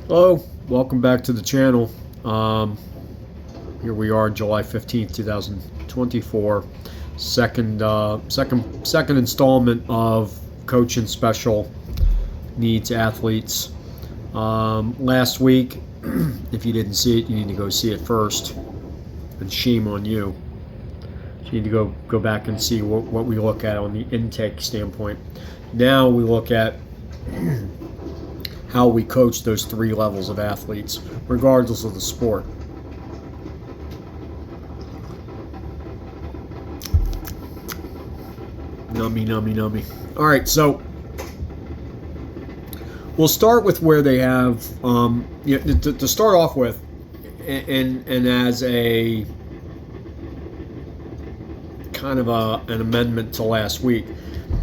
Hello, welcome back to the channel. Um, Here we are, July 15th, 2024. Second installment of coaching special needs athletes. Last week, if you didn't see it, you need to go see it first. And shame on you. You need to go back and see what we look at on the intake standpoint. Now we look at how we coach those three levels of athletes, regardless of the sport. Nummy, nummy, nummy. All right, so we'll start with where they have, to start off with, and as a kind of an amendment to last week.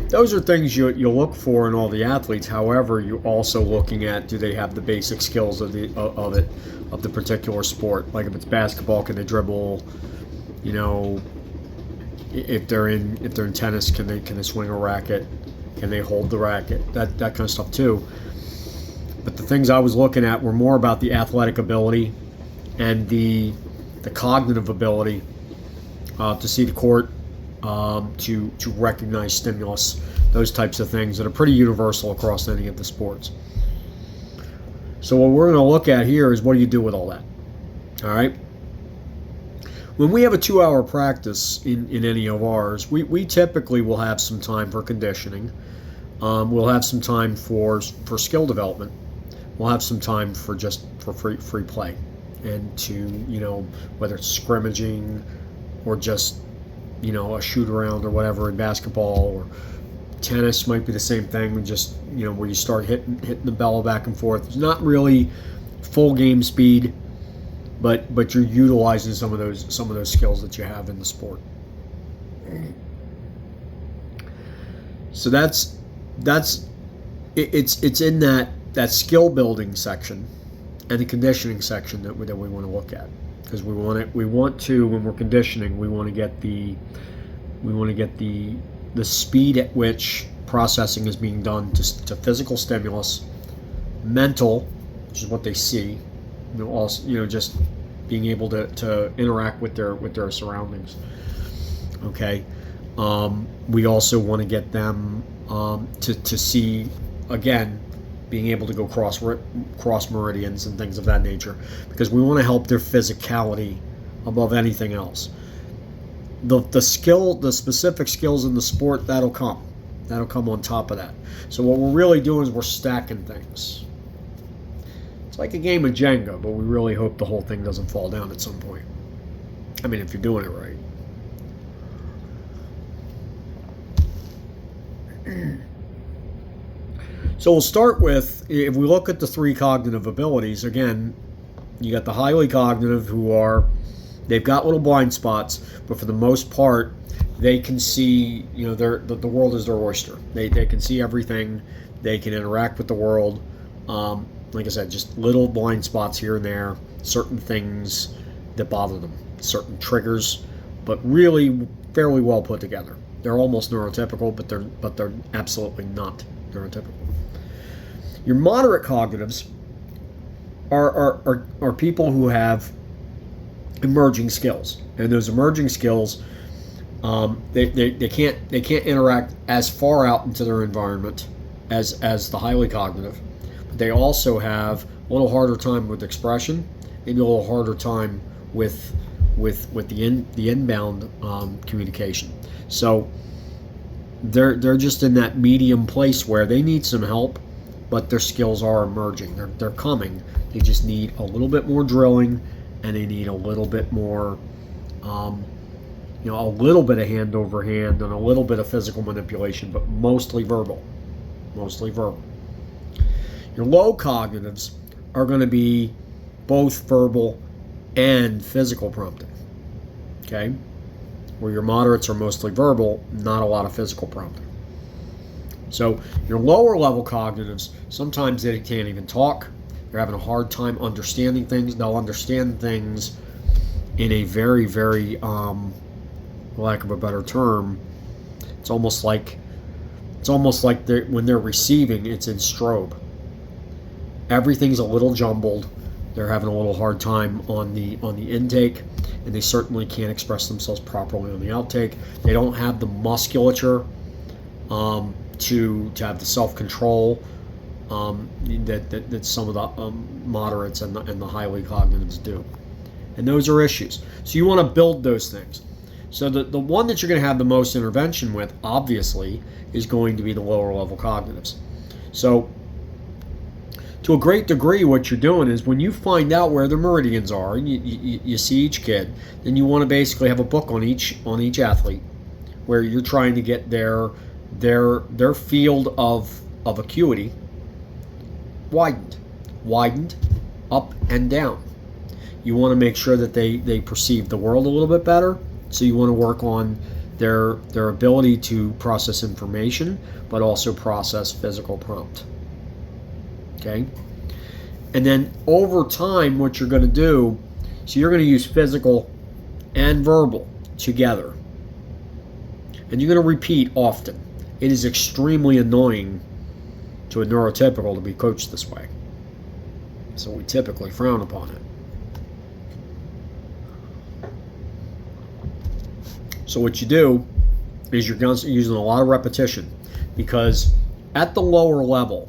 Those are things you look for in all the athletes. However, you're also looking at, do they have the basic skills of the particular sport? Like if it's basketball, can they dribble? You know, if they're in tennis, can they swing a racket? Can they hold the racket? That kind of stuff too. But the things I was looking at were more about the athletic ability and the cognitive ability to see the court, to recognize stimulus, those types of things that are pretty universal across any of the sports. So what we're going to look at here is, what do you do with all that? All right. When we have a 2-hour practice in any of ours, we typically will have some time for conditioning. We'll have some time for skill development. We'll have some time for free play, and to, whether it's scrimmaging or just, a shoot around or whatever in basketball, or tennis might be the same thing, just, where you start hitting the ball back and forth. It's not really full game speed, but you're utilizing some of those skills that you have in the sport. So that's it's in that skill building section and the conditioning section that we want to look at, because we want to, when we're conditioning, we want to get the speed at which processing is being done to physical stimulus, mental, which is what they see, also, just being able to interact with their surroundings. Okay. We also want to get them to see, again, being able to go cross meridians and things of that nature, because we want to help their physicality above anything else. The specific skills in the sport, that'll come on top of that. So what we're really doing is we're stacking things. It's like a game of Jenga, but we really hope the whole thing doesn't fall down at some point. I mean, if you're doing it right. So we'll start with, if we look at the three cognitive abilities, again, you got the highly cognitive, they've got little blind spots, but for the most part, they can see, the world is their oyster. They can see everything. They can interact with the world. Like I said, just little blind spots here and there, certain things that bother them, certain triggers, but really fairly well put together. They're almost neurotypical, but they're absolutely not neurotypical. Your moderate cognitives are people who have emerging skills, and those emerging skills, they can't interact as far out into their environment as the highly cognitive. But they also have a little harder time with expression, maybe a little harder time with the inbound communication. So they're just in that medium place where they need some help, but their skills are emerging. They're coming. They just need a little bit more drilling, and they need a little bit more, a little bit of hand over hand and a little bit of physical manipulation, but mostly verbal. Mostly verbal. Your low cognitives are going to be both verbal and physical prompting. Okay? Where your moderates are mostly verbal, not a lot of physical prompting. So your lower level cognitives, sometimes they can't even talk. They're having a hard time understanding things. They'll understand things in a very, very, for lack of a better term, it's almost like when they're receiving, it's in strobe. everything's a little jumbled. They're having a little hard time on the intake, and they certainly can't express themselves properly on the outtake. They don't have the musculature to have the self-control that some of the moderates and the highly cognitives do. And those are issues. So you want to build those things. So the one that you're going to have the most intervention with, obviously, is going to be the lower level cognitives. So to a great degree, what you're doing is when you find out where the meridians are, and you see each kid, then you want to basically have a book on each athlete, where you're trying to get their field of acuity widened up and down. You want to make sure that they perceive the world a little bit better. So you want to work on their ability to process information, but also process physical prompt. Okay? And then over time, what you're going to do, so you're going to use physical and verbal together. And you're going to repeat often. It is extremely annoying to a neurotypical to be coached this way. So we typically frown upon it. So what you do is you're using a lot of repetition, because at the lower level,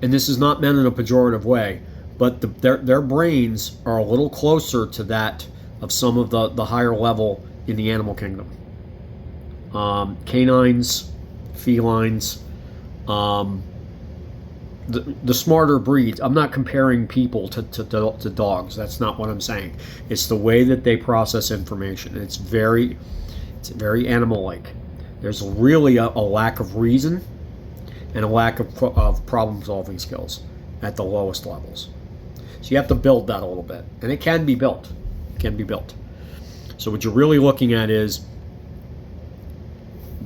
and this is not meant in a pejorative way, but their brains are a little closer to that of some of the higher level in the animal kingdom. Canines, felines, the smarter breeds. I'm not comparing people to dogs. That's not what I'm saying. It's the way that they process information. It's very animal-like. There's really a lack of reason and a lack of problem-solving skills at the lowest levels. So you have to build that a little bit, and it can be built. It can be built. So what you're really looking at is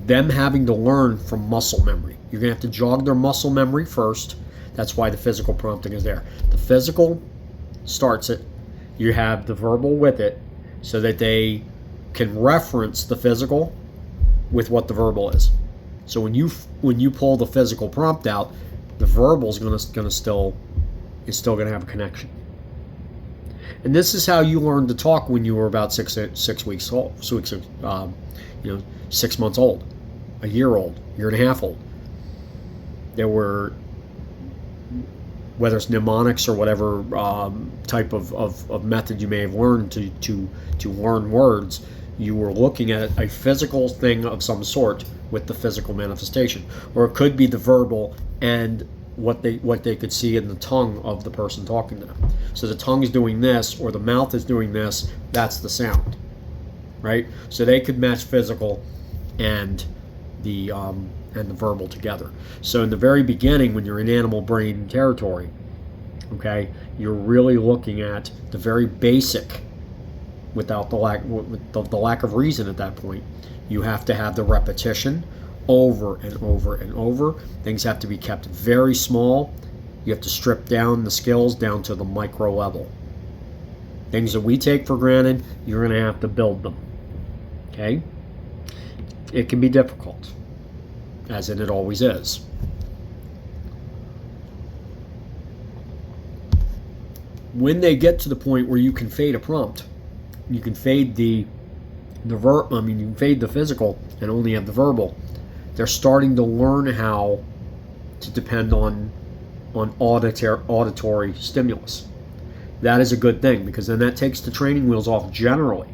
them having to learn from muscle memory. You're going to have to jog their muscle memory first. That's why the physical prompting is there. The physical starts it. You have the verbal with it, so that they can reference the physical with what the verbal is. So when you pull the physical prompt out, the verbal is still going to have a connection. And this is how you learned to talk when you were about 6 weeks old, 6 months old, a year old, year and a half old. There were, whether it's mnemonics or whatever type of method you may have learned to learn words, you were looking at a physical thing of some sort with the physical manifestation. Or it could be the verbal and what they could see in the tongue of the person talking to them. So the tongue is doing this, or the mouth is doing this, that's the sound, right? So they could match physical and the verbal together. So in the very beginning, when you're in animal brain territory, okay, you're really looking at the very basic, without the lack of reason at that point. You have to have the repetition over and over and over. Things have to be kept very small. You have to strip down the skills down to the micro level. Things that we take for granted, you're going to have to build them. Okay? It can be difficult, as in it always is. When they get to the point where you can fade a prompt, you can fade you can fade the physical and only have the verbal. They're starting to learn how to depend on auditory stimulus. That is a good thing, because then that takes the training wheels off generally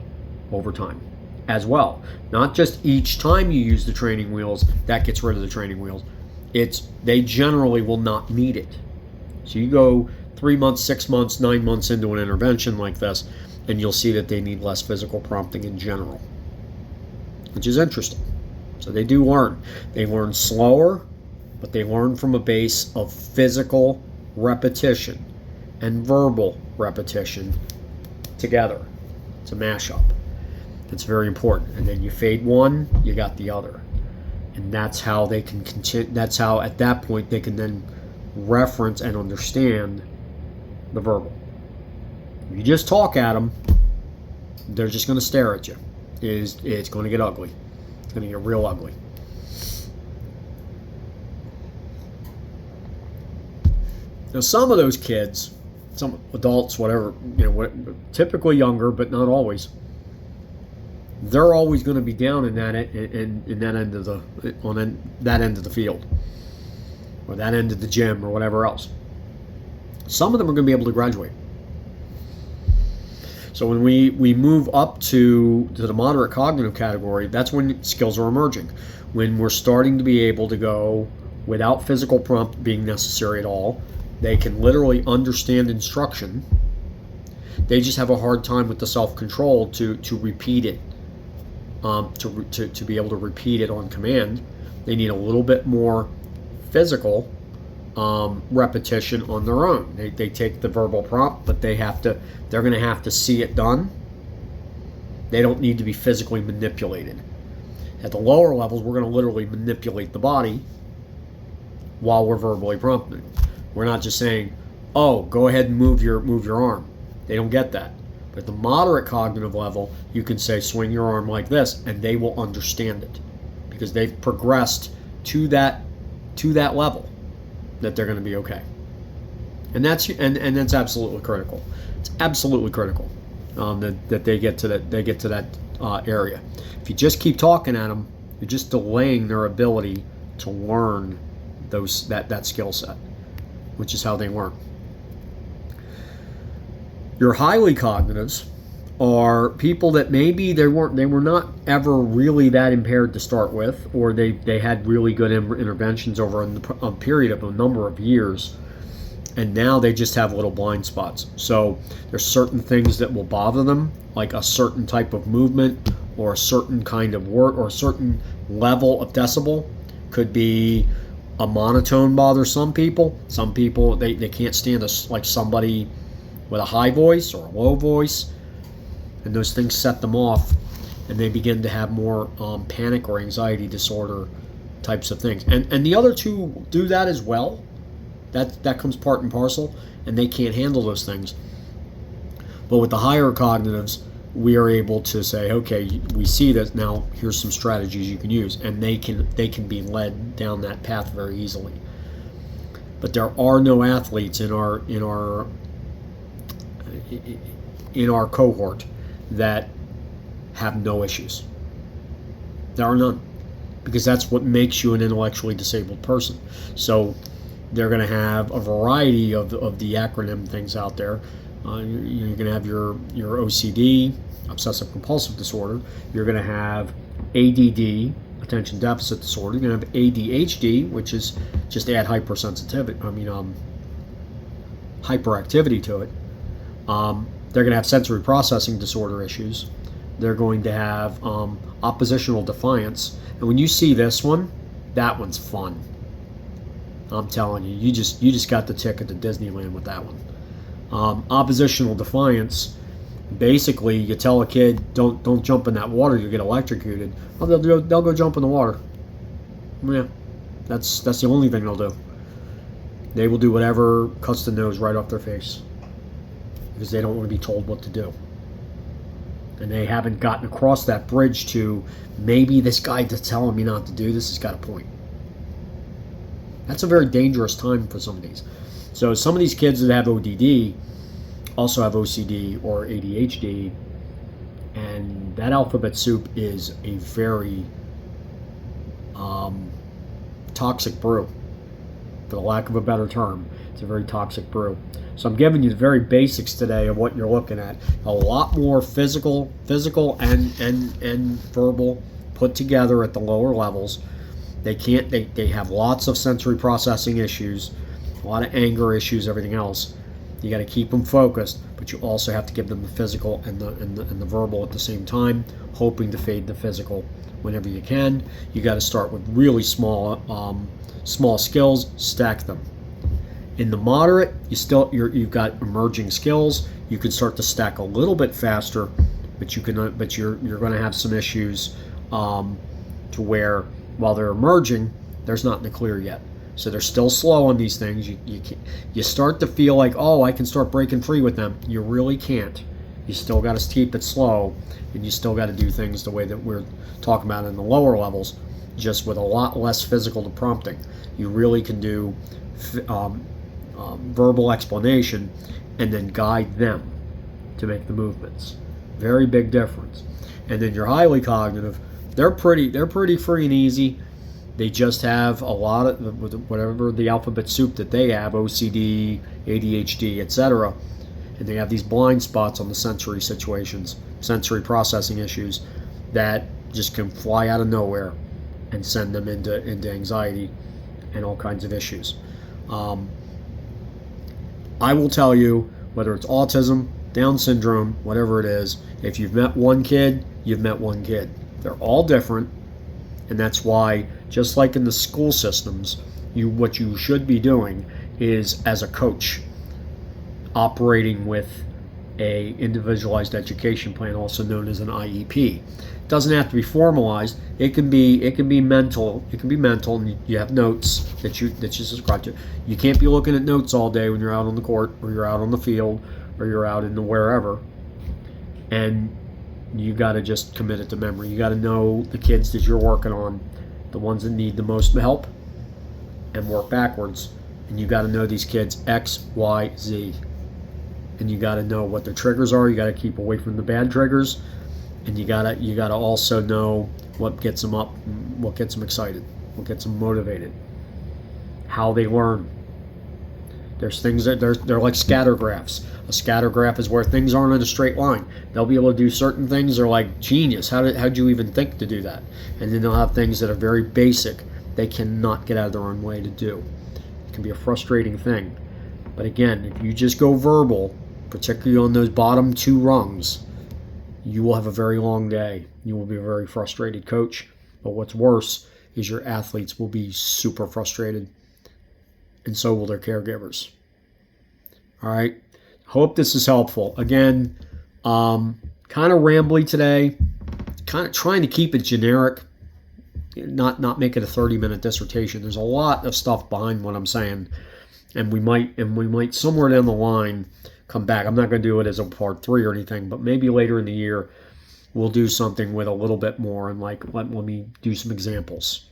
over time as well. Not just each time you use the training wheels, that gets rid of the training wheels. They generally will not need it. So you go 3 months, 6 months, 9 months into an intervention like this, and you'll see that they need less physical prompting in general, which is interesting. So they do learn. They learn slower, but they learn from a base of physical repetition and verbal repetition together. It's a mashup. It's very important. And then you fade one, you got the other. And that's how they can continue. That's how at that point they can then reference and understand the verbal. If you just talk at them, they're just going to stare at you. It's going to get ugly. It's going to get real ugly. Now, some of those kids, some adults, whatever, typically younger, but not always, they're always going to be down in that in that end of that end of the field, or that end of the gym, or whatever else. Some of them are going to be able to graduate. So when we move up to the moderate cognitive category, that's when skills are emerging. When we're starting to be able to go without physical prompt being necessary at all, they can literally understand instruction. They just have a hard time with the self-control to repeat it, to be able to repeat it on command. They need a little bit more physical repetition on their own. They take the verbal prompt, but they're going to have to see it done. They don't need to be physically manipulated. At the lower levels, we're going to literally manipulate the body while we're verbally prompting. We're not just saying, "Oh, go ahead and move your arm." They don't get that. But at the moderate cognitive level, you can say, "Swing your arm like this," and they will understand it because they've progressed to that level that they're going to be okay. And that's absolutely critical. It's absolutely critical that they get to that area. If you just keep talking at them, you're just delaying their ability to learn that skill set, which is how they learn. Your highly cognitives are people that maybe they were not ever really that impaired to start with, or they had really good interventions over a period of a number of years, and now they just have little blind spots. So there's certain things that will bother them, like a certain type of movement or a certain kind of word or a certain level of decibel. Could be a monotone bother some people. Some people they can't stand like somebody with a high voice or a low voice, and those things set them off, and they begin to have more panic or anxiety disorder types of things. And the other two do that as well. That comes part and parcel, and they can't handle those things. But with the higher cognitives, we are able to say, okay, we see that now. Here's some strategies you can use, and they can be led down that path very easily. But there are no athletes in our cohort that have no issues. There are none, because that's what makes you an intellectually disabled person. So they're going to have a variety of the acronym things out there. You're going to have your OCD, obsessive compulsive disorder. You're going to have ADD, attention deficit disorder. You're going to have ADHD, which is just add hyperactivity to it. They're going to have sensory processing disorder issues. They're going to have oppositional defiance. And when you see this one, that one's fun. I'm telling you, you just got the ticket to Disneyland with that one. Oppositional defiance, basically, you tell a kid, don't jump in that water, you'll get electrocuted. Oh, they'll go jump in the water. Yeah, that's the only thing they'll do. They will do whatever cuts the nose right off their face, because they don't want to be told what to do. And they haven't gotten across that bridge to, maybe this guy that's telling me not to do this has got a point. That's a very dangerous time for some of these. So some of these kids that have ODD also have OCD or ADHD, and that alphabet soup is a very toxic brew, for the lack of a better term. It's a very toxic brew. So I'm giving you the very basics today of what you're looking at. A lot more physical and verbal put together at the lower levels. They have lots of sensory processing issues, a lot of anger issues, everything else. You got to keep them focused, but you also have to give them the physical and the verbal at the same time, hoping to fade the physical whenever you can. You got to start with really small skills, stack them. In the moderate, you've got emerging skills. You can start to stack a little bit faster, but you're going to have some issues to where, while they're emerging, there's not in the clear yet. So they're still slow on these things. You start to feel like, oh, I can start breaking free with them. You really can't. You still got to keep it slow, and you still got to do things the way that we're talking about in the lower levels, just with a lot less physical to prompting. You really can do verbal explanation, and then guide them to make the movements. Very big difference. And then your highly cognitive, they're pretty free and easy. They just have a lot of whatever the alphabet soup that they have, OCD, ADHD, etc. And they have these blind spots on the sensory situations, sensory processing issues that just can fly out of nowhere and send them into anxiety and all kinds of issues. I will tell you, whether it's autism, Down syndrome, whatever it is, if you've met one kid, you've met one kid. They're all different, and that's why, just like in the school systems, what you should be doing is, as a coach, operating with a individualized education plan, also known as an IEP. It doesn't have to be formalized. It can be mental. It can be mental, and you have notes that you subscribe to. You can't be looking at notes all day when you're out on the court, or you're out on the field, or you're out in the wherever. And you got to just commit it to memory. You got to know the kids that you're working on, the ones that need the most help, and work backwards. And you got to know these kids X, Y, Z. And you got to know what their triggers are. You got to keep away from the bad triggers, and you got to also know what gets them up, what gets them excited, what gets them motivated, how they learn. There's things that they're like scatter graphs. A scatter graph is where things aren't in a straight line. They'll be able to do certain things. They're like, genius. How'd you even think to do that? And then they'll have things that are very basic. They cannot get out of their own way to do. It can be a frustrating thing. But again, if you just go verbal, particularly on those bottom two rungs, you will have a very long day. You will be a very frustrated coach. But what's worse is your athletes will be super frustrated, and so will their caregivers. All right. Hope this is helpful. Again, kind of rambly today. Kind of trying to keep it generic, not make it a 30-minute dissertation. There's a lot of stuff behind what I'm saying, and we might somewhere down the line come back. I'm not going to do it as a part 3 or anything, but maybe later in the year we'll do something with a little bit more, and let me do some examples.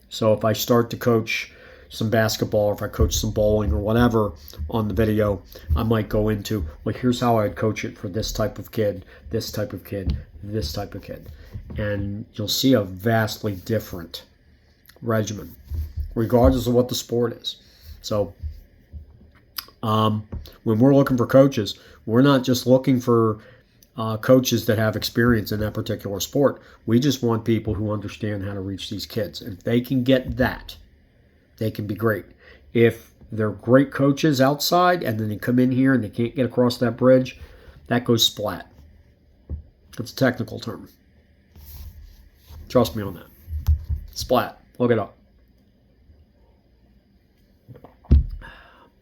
So if I start to coach some basketball, or if I coach some bowling or whatever on the video, I might go into, well, here's how I'd coach it for this type of kid, this type of kid, this type of kid. And you'll see a vastly different regimen, regardless of what the sport is. So when we're looking for coaches, we're not just looking for coaches that have experience in that particular sport. We just want people who understand how to reach these kids. And if they can get that, they can be great. If they're great coaches outside and then they come in here and they can't get across that bridge, that goes splat. It's a technical term. Trust me on that. Splat. Look it up.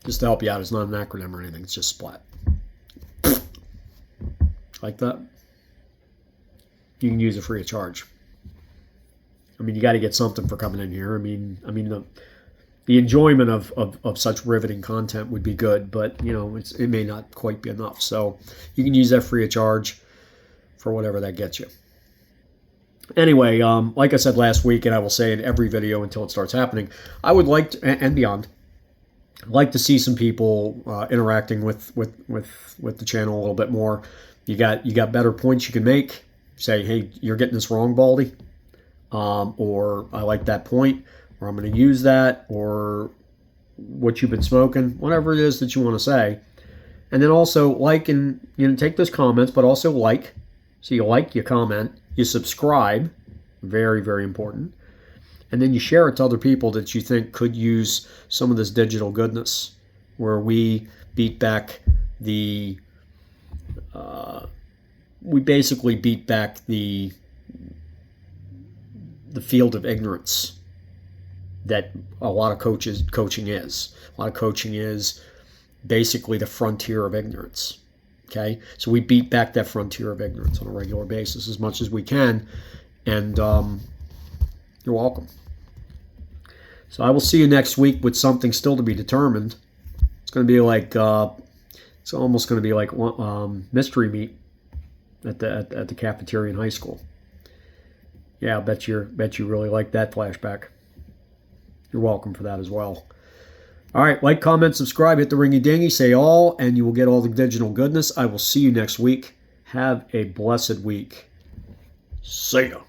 Just to help you out, it's not an acronym or anything. It's just splat. Like that. You can use it free of charge. I mean, you got to get something for coming in here. I mean, the enjoyment of such riveting content would be good, but it may not quite be enough. So you can use that free of charge for whatever that gets you. Anyway, like I said last week, and I will say in every video until it starts happening, I would like to, and beyond, like to see some people interacting with the channel a little bit more. You got better points you can make. Say, hey, you're getting this wrong, Baldy, or I like that point, or I'm going to use that, or what you've been smoking, whatever it is that you want to say. And then also like, and take those comments, but also like. So you like, you comment, you subscribe, very, very important. And then you share it to other people that you think could use some of this digital goodness, where we beat back the, we basically beat back the field of ignorance that a lot of coaching is. A lot of coaching is basically the frontier of ignorance. Okay, so we beat back that frontier of ignorance on a regular basis as much as we can, and you're welcome. So I will see you next week with something still to be determined. It's going to be like it's almost going to be like mystery meat at the cafeteria in high school. Yeah, I bet you really like that flashback. You're welcome for that as well. All right, like, comment, subscribe, hit the ringy dingy, say all, and you will get all the digital goodness. I will see you next week. Have a blessed week. See ya.